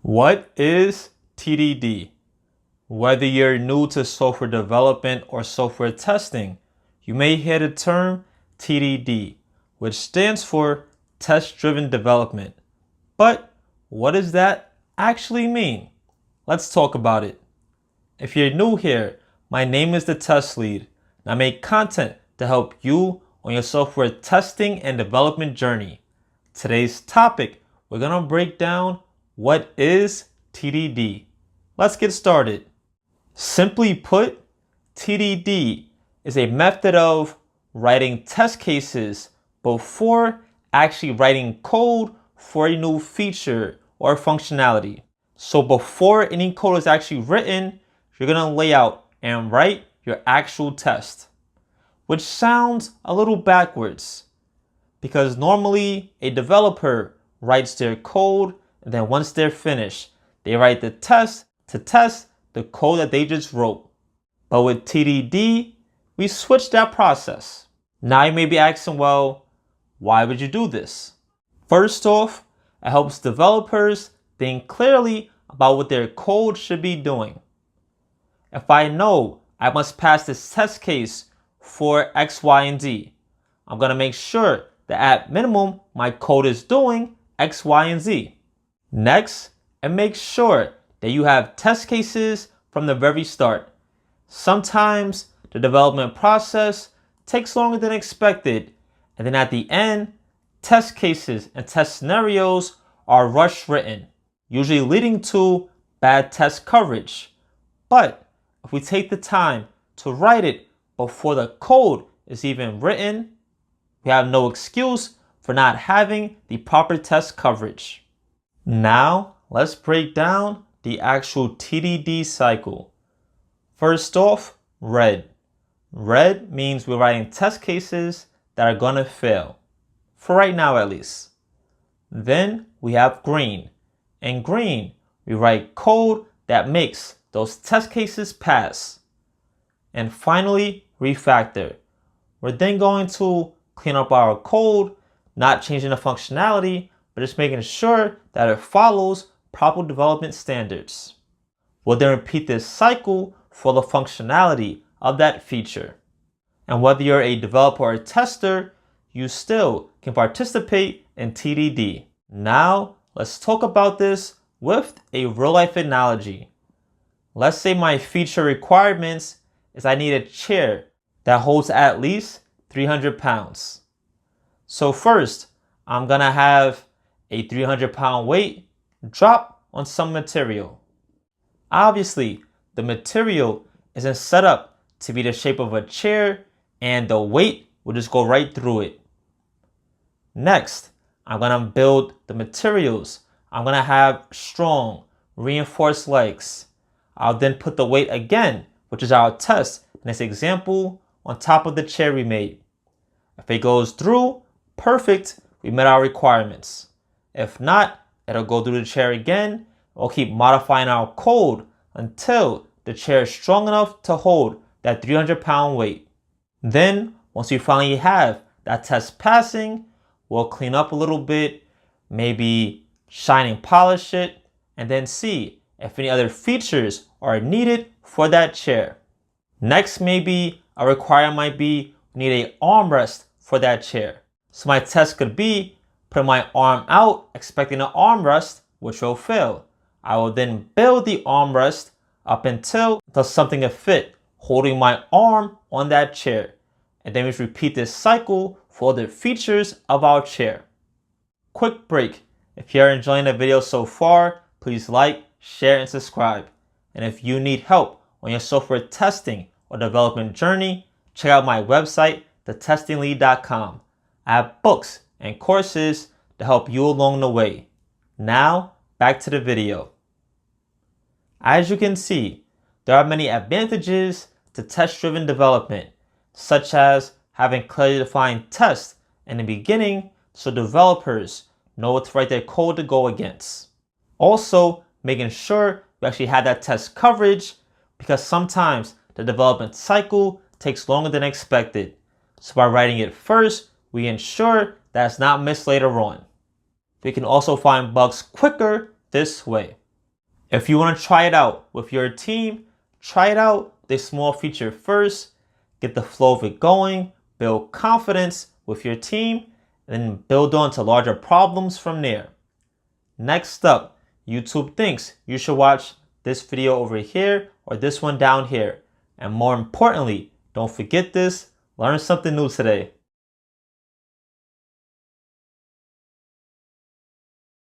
What is TDD? Whether you're new to software development or software testing, you may hear the term TDD, which stands for Test-Driven Development. But what does that actually mean? Let's talk about it. If you're new here, my name is the Test Lead, and I make content to help you on your software testing and development journey. Today's topic, we're going to break down what is TDD. Let's get started. Simply put, TDD is a method of writing test cases before actually writing code for a new feature or functionality. So before any code is actually written, you're going to lay out and write your actual test, which sounds a little backwards because normally a developer writes their code and then once they're finished, they write the test to test the code that they just wrote. But with TDD, we switched that process. Now you may be asking, well, why would you do this? First off, it helps developers think clearly about what their code should be doing. If I know I must pass this test case for X, Y, and Z, I'm going to make sure that at minimum my code is doing X, Y, and Z. Next, and make sure that you have test cases from the very start. Sometimes the development process takes longer than expected, and then at the end, test cases and test scenarios are rush written, usually leading to bad test coverage. But if we take the time to write it before the code is even written, we have no excuse for not having the proper test coverage. Now, let's break down the actual TDD cycle. First off, red. Red means we're writing test cases that are gonna fail, for right now at least. Then we have green. In green, we write code that makes those test cases pass. And finally, refactor. We're then going to clean up our code, not changing the functionality, but just making sure that it follows proper development standards. We'll then repeat this cycle for the functionality of that feature. And whether you're a developer or a tester, you still can participate in TDD. Now, let's talk about this with a real-life analogy. Let's say my feature requirements is I need a chair that holds at least 300 pounds. So first, I'm gonna have a 300-pound weight drop on some material. Obviously, the material isn't set up to be the shape of a chair and the weight will just go right through it. Next, I'm gonna build the materials. I'm gonna have strong, reinforced legs. I'll then put the weight again, which is our test in this example, on top of the chair we made. If it goes through, perfect, we met our requirements. If not, it'll go through the chair again. We'll keep modifying our code until the chair is strong enough to hold that 300-pound weight. Then, once we finally have that test passing, we'll clean up a little bit, maybe shine and polish it, and then see if any other features are needed for that chair. Next, maybe a requirement might be we need an armrest for that chair. So my test could be put my arm out, expecting an armrest, which will fail. I will then build the armrest up until something will fit, holding my arm on that chair. And then we repeat this cycle for the features of our chair. Quick break. If you're enjoying the video so far, please like, share, and subscribe. And if you need help on your software testing or development journey, check out my website, thetestinglead.com. I have books and courses to help you along the way. Now, back to the video. As you can see, there are many advantages to test-driven development, such as having clearly defined tests in the beginning so developers know what to write their code to go against. Also, making sure we actually have that test coverage because sometimes the development cycle takes longer than expected. So by writing it first, we ensure that it's not missed later on. We can also find bugs quicker this way. If you want to try it out with your team, try it out with a small feature first, get the flow of it going, build confidence with your team, and then build on to larger problems from there. Next up, YouTube thinks you should watch this video over here or this one down here. And more importantly, don't forget this, learn something new today.